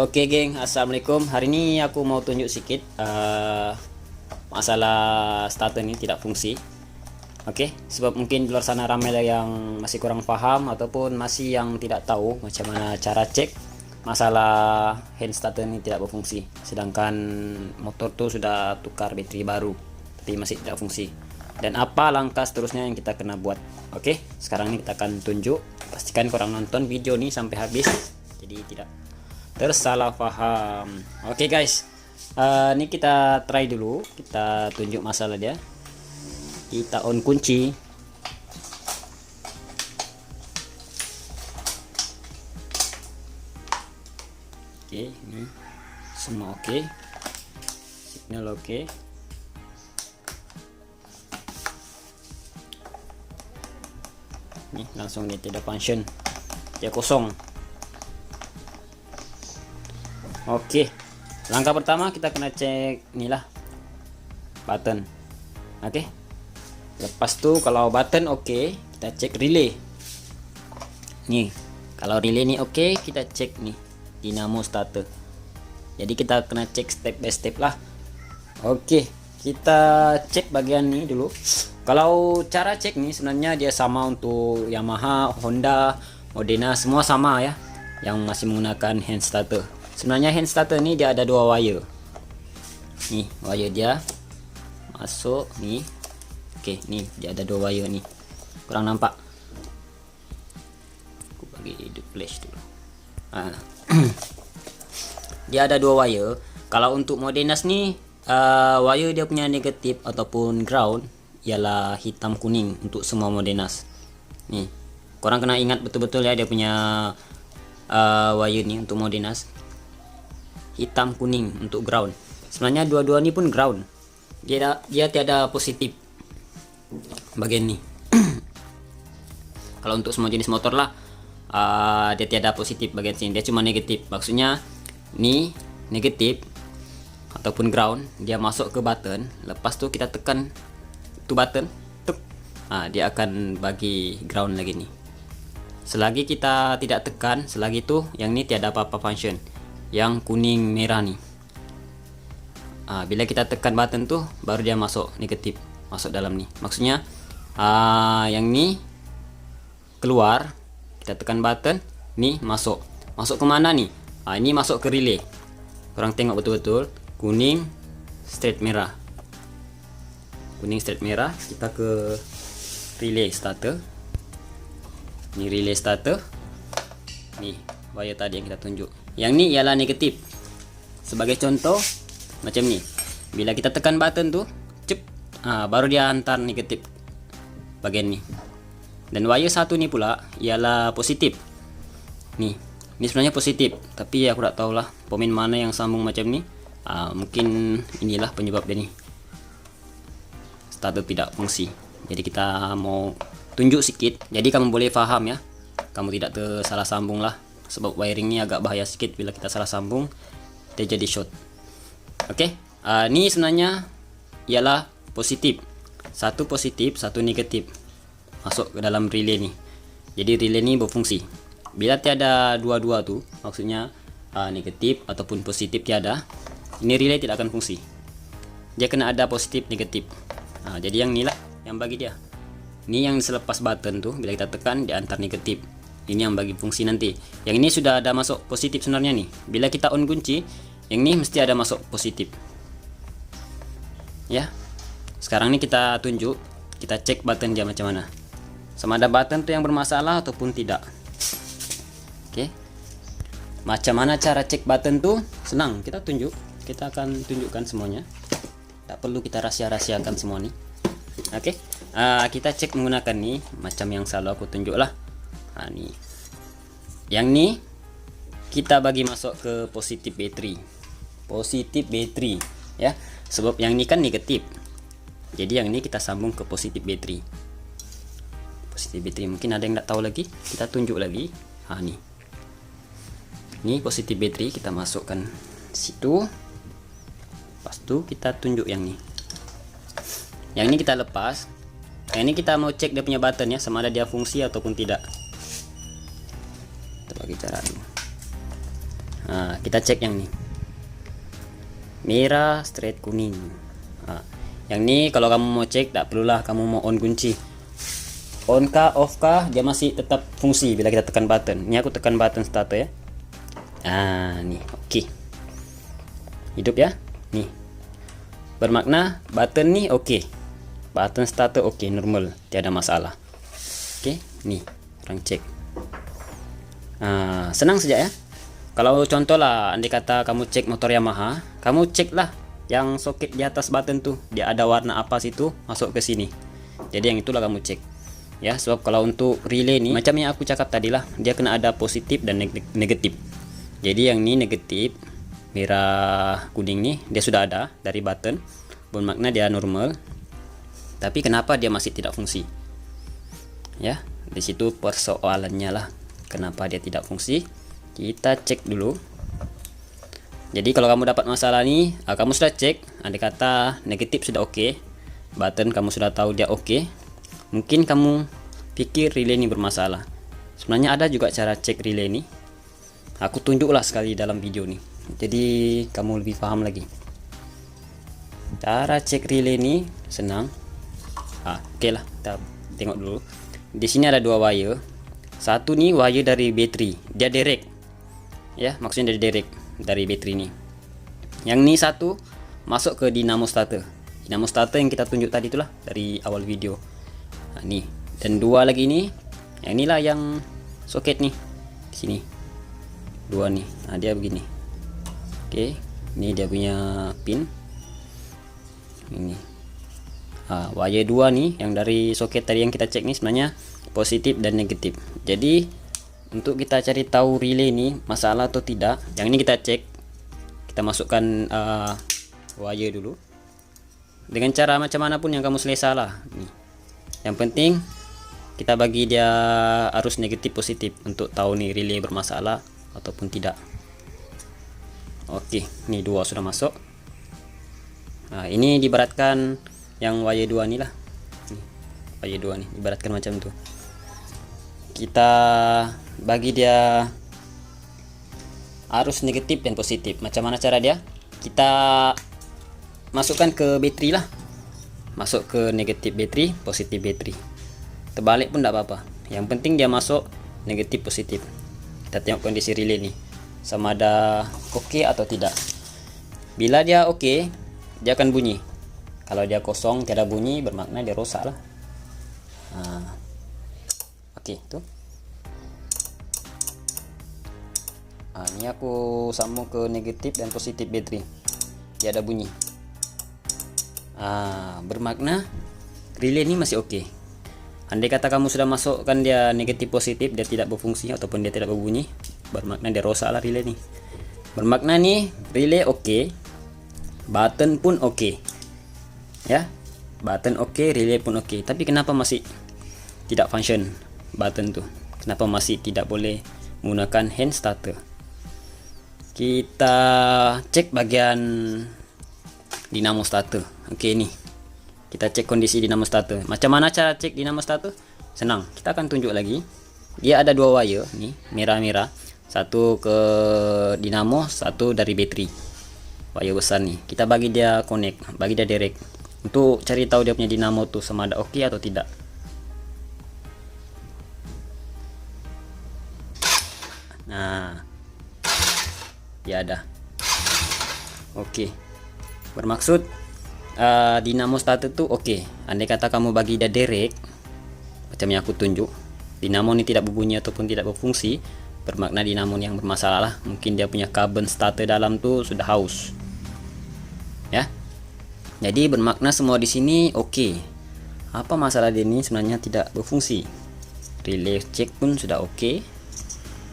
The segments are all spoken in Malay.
Oke geng, assalamualaikum. Hari ini aku mau tunjuk sedikit masalah starter ini tidak fungsi. Oke, sebab mungkin di luar sana ramai yang masih kurang paham ataupun masih yang tidak tahu macam mana cara cek masalah hand starter ini tidak berfungsi. Sedangkan motor tuh sudah tukar bateri baru, tapi masih tidak fungsi. Dan apa langkah seterusnya yang kita kena buat? Oke, sekarang ini kita akan tunjuk. Pastikan korang nonton video ini sampai habis, jadi tidak tersalah paham. Oke guys, ini kita try dulu, kita tunjuk masalah dia. Kita on kunci. Oke, ini semua oke, signal oke. Nih langsung dia tidak function, dia kosong. Oke, langkah pertama kita kena cek inilah button. Oke, lepas tuh kalau button oke, kita cek relay. Nih kalau relay ini oke, kita cek nih dinamo starter. Jadi kita kena cek step by step lah. Oke, kita cek bagian ini dulu. Kalau cara cek nih sebenarnya dia sama untuk Yamaha, Honda, Modena, semua sama ya, yang masih menggunakan hand starter. Sebenarnya hand starter ini dia ada dua wire. Nih wire dia masuk nih. Oke, nih dia ada dua wire nih. Kurang nampak. Aku bagi the flash dulu. Dia ada dua wire. Kalau untuk Modenas nih wire dia punya negatif ataupun ground ialah hitam kuning untuk semua Modenas. Nih, korang kena ingat betul-betul ya dia punya wire nih untuk Modenas. Hitam kuning untuk ground. Sebenarnya dua-dua ini pun ground. Dia tiada positif bagian nih. Kalau untuk semua jenis motor lah dia tiada positif bagian sini, dia cuma negatif. Maksudnya ini negatif ataupun ground, dia masuk ke button, lepas tuh kita tekan itu button, tuk, dia akan bagi ground lagi nih. Selagi kita tidak tekan, selagi itu yang ini tiada apa-apa function. Yang kuning merah nih, bila kita tekan button tuh baru dia masuk negatif, masuk dalam nih. Maksudnya yang ini keluar, kita tekan button nih masuk kemana nih? Ini masuk ke relay. Kurang tengok betul-betul, kuning straight merah, kuning straight merah. Kita ke relay starter. Ini relay starter. Nih wire tadi yang kita tunjuk, yang ini ialah negatif. Sebagai contoh macam nih, bila kita tekan button tuh cep, baru dia antar negatif bagian nih. Dan wire satu nih pula ialah positif. Nih, ini sebenarnya positif, tapi aku tak tahulah pemain mana yang sambung macam ni. Mungkin inilah penyebab dia nih, starter tidak fungsi. Jadi kita mau tunjuk sedikit, jadi kamu boleh faham ya, kamu tidak tersalah sambung lah. Sebab wiring ini agak bahaya sedikit, bila kita salah sambung dia jadi short. Oke, ini sebenarnya ialah positif, satu positif satu negatif masuk ke dalam relay nih. Jadi relay ini berfungsi. Bila tiada dua-dua tuh, maksudnya negatif ataupun positif tiada, ini relay tidak akan fungsi. Dia kena ada positif negatif. Jadi yang inilah yang bagi dia. Ini yang selepas button tuh, bila kita tekan dia antar negatif. Ini yang bagi fungsi nanti. Yang ini sudah ada masuk positif sebenarnya nih. Bila kita on kunci, yang ini mesti ada masuk positif. Ya. Sekarang ini kita tunjuk, kita cek button dia macam mana. Sama ada button tuh yang bermasalah ataupun tidak. Oke. Macam mana cara cek button tuh? Senang, kita tunjuk. Kita akan tunjukkan semuanya. Tak perlu kita rahasia-rahasiakan semua nih. Oke. Kita cek menggunakan nih, macam yang selalu aku tunjuk lah. Nih. Yang ini kita bagi masuk ke positif battery. Positif battery ya. Sebab yang ini kan negatif. Jadi yang ini kita sambung ke positif battery. Positif battery, mungkin ada yang tak tahu lagi, kita tunjuk lagi. Nih. Ini positif battery, kita masukkan situ. Lepas itu kita tunjuk yang ini. Yang ini kita lepas. Yang ini kita mau cek dia punya button ya, sama ada dia fungsi ataupun tidak. Kita bagi cara dulu. Nah, kita cek yang nih, merah straight kuning. Yang ini kalau kamu mau cek, tak perlulah kamu mau on kunci, on kah off kah, dia masih tetap fungsi bila kita tekan button. Ini aku tekan button starter ya. Nih oke, hidup ya. Nih bermakna button nih oke, button starter oke, normal, tiada masalah. Oke, nih orang cek. Senang saja ya. Kalau contoh lah, andai kata kamu cek motor Yamaha, kamu cek lah yang soket di atas button tuh, dia ada warna apa situ, masuk ke sini. Jadi yang itulah kamu cek ya. Sebab kalau untuk relay nih, macam yang aku cakap tadi lah, dia kena ada positif dan negatif. Jadi yang ini negatif, merah kuning nih, dia sudah ada dari button, bermakna dia normal. Tapi kenapa dia masih tidak fungsi? Ya, di situ persoalannya lah, kenapa dia tidak fungsi. Kita cek dulu. Jadi kalau kamu dapat masalah nih, kamu sudah cek, andai kata negatif sudah oke, button kamu sudah tahu dia oke, mungkin kamu pikir relay ini bermasalah. Sebenarnya ada juga cara cek relay ini, aku tunjuklah sekali dalam video nih, jadi kamu lebih paham lagi. Cara cek relay ini senang. Oke lah, kita tengok dulu. Di sini ada dua wire. Satu nih wire dari bateri, dia direct ya, maksudnya dari direct dari bateri ini. Yang ini satu masuk ke dinamo starter. Dinamo starter yang kita tunjuk tadi itulah dari awal video. Nih, dan dua lagi ini, yang inilah yang soket nih di sini. Dua nih, dia begini. Oke, ini dia punya pin. Ini. Wire 2 nih yang dari soket tadi yang kita cek nih sebenarnya positif dan negatif. Jadi untuk kita cari tahu relay ini masalah atau tidak, yang ini kita cek, kita masukkan wire dulu dengan cara macam mana pun yang kamu selesa lah nih. Yang penting kita bagi dia arus negatif positif untuk tahu nih relay bermasalah ataupun tidak. Oke, nih dua sudah masuk. Ini diberatkan yang wire 2 nih lah. Nih, wire 2 nih diberatkan macam tuh. Kita bagi dia arus negatif dan positif. Macam mana cara dia? Kita masukkan ke bateri lah. Masuk ke negatif bateri, positif bateri. Terbalik pun tidak apa-apa. Yang penting dia masuk negatif positif. Kita tengok kondisi relay nih, sama ada oke atau tidak. Bila dia oke, dia akan bunyi. Kalau dia kosong tiada bunyi, bermakna dia rusak lah. Oke, tuh. Ini aku sambung ke negatif dan positif bateri. Dia ada bunyi. Bermakna relay ini masih oke. Andai kata kamu sudah masukkan dia negatif positif, dia tidak berfungsi ataupun dia tidak berbunyi, bermakna dia rusak lah relay ini. Bermakna nih relay oke, button pun oke. Ya, button oke, relay pun oke. Tapi kenapa masih tidak function button tuh? Kenapa masih tidak boleh menggunakan hand starter? Kita cek bagian dinamo starter. Oke, nih kita cek kondisi dinamo starter. Macam mana cara cek dinamo starter? Senang, kita akan tunjuk lagi. Dia ada dua wire nih, merah-merah. Satu ke dinamo, satu dari bateri. Wire besar nih. Kita bagi dia connect, bagi dia direct, untuk cari tahu dia punya dinamo tuh sama ada oke atau tidak. Nah, dia ada oke. Bermaksud dinamo starter tuh oke. Andai kata kamu bagi dia direct, macam yang aku tunjuk, dinamo ini tidak berbunyi ataupun tidak berfungsi, bermakna dinamo yang bermasalah lah. Mungkin dia punya carbon starter dalam tuh sudah haus. Ya. Jadi bermakna semua di sini oke. Apa masalah dia ini sebenarnya tidak berfungsi. Relay check pun sudah oke.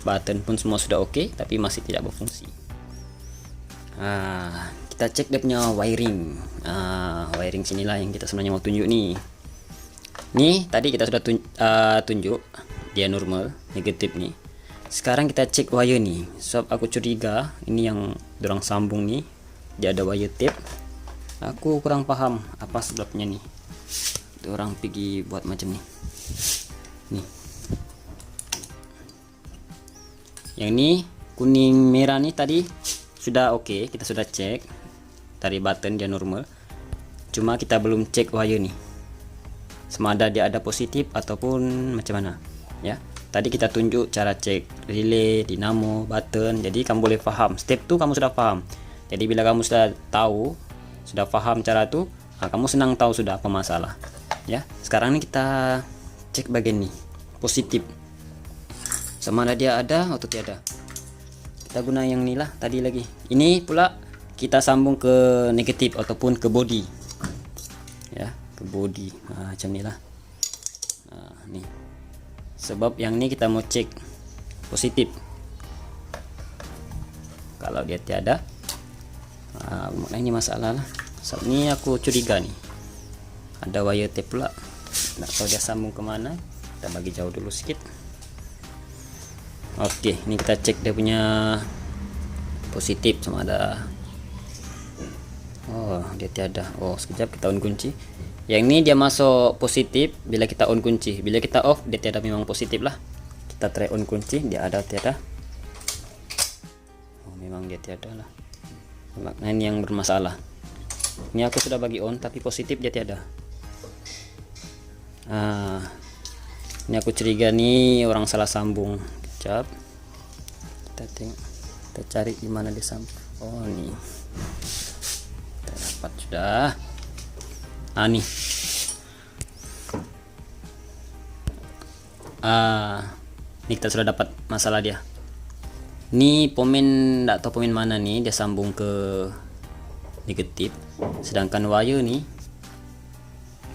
Button pun semua sudah oke, tapi masih tidak berfungsi. Kita cek dia punya wiring. Wiring sinilah yang kita sebenarnya mau tunjuk nih. Nih tadi kita sudah tunjuk dia normal, negatif nih. Sekarang kita cek wire nih. Sebab aku curiga ini yang dorang sambung nih, dia ada wire tape. Aku kurang paham apa sebabnya nih. Dorang pergi buat macam nih. Nih. Yang ini kuning merah nih tadi sudah oke, kita sudah cek dari button dia normal, cuma kita belum cek wire nih semada dia ada positif ataupun macam mana ya. Tadi kita tunjuk cara cek relay, dinamo, button, jadi kamu boleh paham step tuh, kamu sudah paham. Jadi bila kamu sudah tahu, sudah paham cara tuh, kamu senang tahu sudah apa masalah ya. Sekarang nih kita cek bagian nih positif semada dia ada atau tiada. Kita guna yang inilah tadi lagi. Ini pula kita sambung ke negatif ataupun ke body ya, ke body macam inilah. Nih sebab yang ini kita mau cek positif. Kalau dia tiada, ini masalah lah. So, ini aku curiga nih ada wire tape pula, nggak tahu dia sambung kemana. Kita bagi jauh dulu sedikit. Oke, ini kita cek dia punya positif sama ada. Oh, dia tiada. Oh, sekejap kita on kunci. Yang ini dia masuk positif bila kita on kunci. Bila kita off dia tiada, memang positif lah. Kita try on kunci, dia ada tiada. Oh, memang dia tiada lah. Nah, ini yang bermasalah. Ini aku sudah bagi on tapi positif dia tiada. Ini aku curiga nih orang salah sambung. Kejap. Kita tengok. Kita cari di mana dia sambung. Oh, nih. Kita dapat sudah. Nih. Ini kita sudah dapat masalah dia. Ini pomen, enggak tahu pomen mana nih, dia sambung ke negatif. Sedangkan wire nih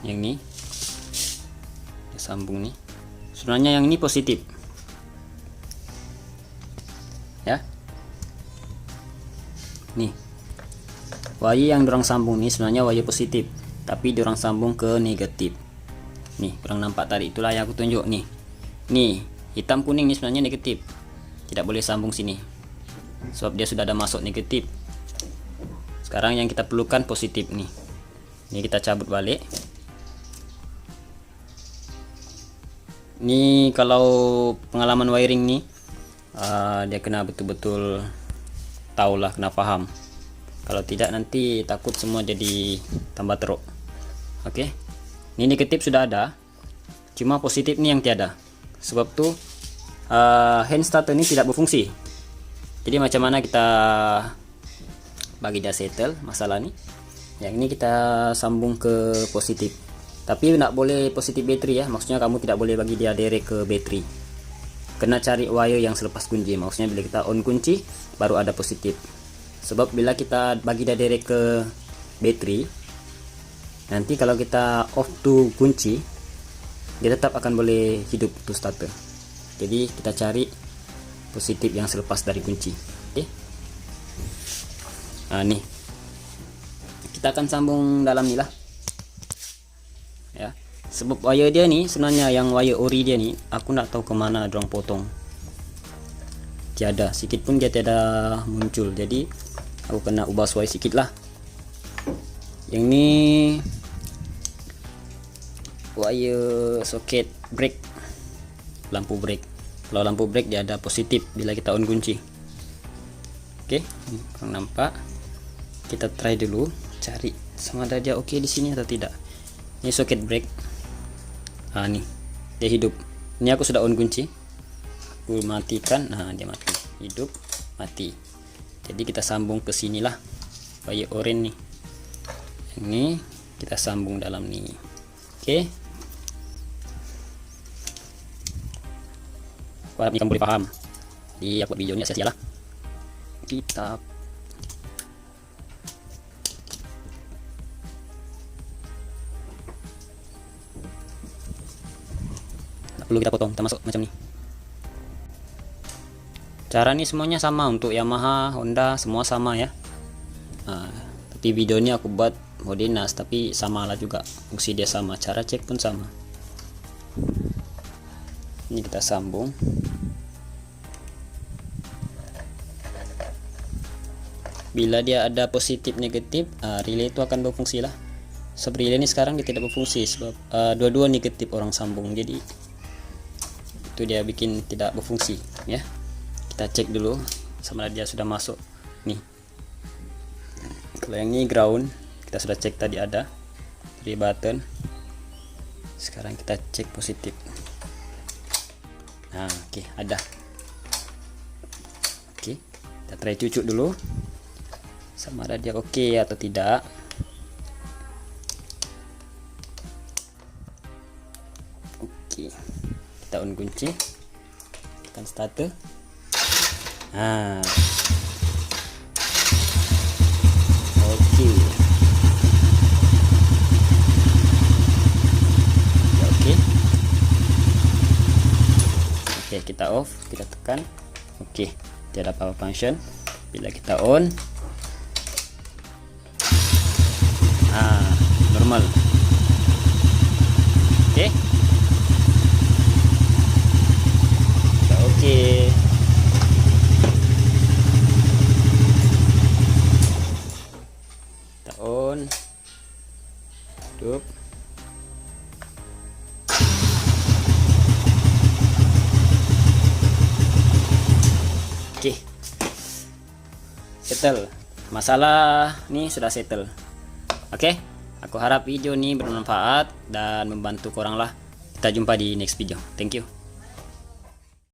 yang ini dia sambung nih. Sebenarnya yang ini positif. Ya. Nih. Wire yang dorang sambung nih sebenarnya wire positif, tapi dorang sambung ke negatif. Nih, kurang nampak tadi, itulah yang aku tunjuk nih. Nih, hitam kuning nih sebenarnya negatif. Tidak boleh sambung sini. Sebab dia sudah ada masuk negatif. Sekarang yang kita perlukan positif nih. Ini kita cabut balik. Ini kalau pengalaman wiring nih, dia kena betul-betul tahulah, kena paham. Kalau tidak nanti takut semua jadi tambah teruk. Oke. Ini negatif sudah ada, cuma positif nih yang tiada. Sebab tuh hand starter ini tidak berfungsi. Jadi macam mana kita bagi dia settle masalah nih. Yang ini kita sambung ke positif. Tapi tidak boleh positif battery ya. Maksudnya kamu tidak boleh bagi dia direct ke battery. Kena cari wire yang selepas kunci. Maksudnya bila kita on kunci baru ada positif. Sebab bila kita bagi dia direct ke battery, nanti kalau kita off to kunci, dia tetap akan boleh hidup to starter. Jadi kita cari positif yang selepas dari kunci. Oke. Nih kita akan sambung dalam nih lah ya. Sebab wire dia nih sebenarnya yang wire ori dia nih aku nggak tahu kemana dorang potong. Tiada, sedikit pun dia tiada muncul. Jadi aku kena ubah suai sedikit lah. Yang ini wire soket brake, lampu brake. Kalau lampu brake dia ada positif bila kita on kunci. Oke, kurang nampak. Kita try dulu, cari sama ada dia oke di sini atau tidak. Ini soket brake. Nih dia hidup. Ini aku sudah on kunci. Aku matikan. Nah, dia mati. Hidup, mati. Jadi kita sambung ke sinilah wire orange nih. Ini kita sambung dalam nih. Oke. Aku harap kamu boleh paham. Jadi aku buat videonya sia-sia lah. Kita perlu kita potong, kita masuk macam nih. Cara ini semuanya sama untuk Yamaha, Honda, semua sama ya. Tapi video ini aku buat mode NAS, tapi samalah juga, fungsi dia sama, cara cek pun sama. Ini kita sambung. Bila dia ada positif negatif, relay itu akan berfungsi lah. Sebab relay ini sekarang dia tidak berfungsi sebab dua-dua negatif orang sambung, jadi itu dia bikin tidak berfungsi ya. Kita cek dulu sama dia sudah masuk nih. Kalau yang ini ground, kita sudah cek tadi ada 3 button. Sekarang kita cek positif. Nah, oke, ada. Oke, kita try cucuk dulu sama ada dia oke atau tidak. Oke, kita on kunci, tekan starter. Nah, oke. Oke. Oke, kita off, kita tekan. Oke, tidak ada power function. Bila kita on, normal. Oke. Oke. Kita on. Hidup. Oke, settle. Masalah nih sudah settle. Oke, aku harap video ini bermanfaat dan membantu korang lah. Kita jumpa di next video. Thank you.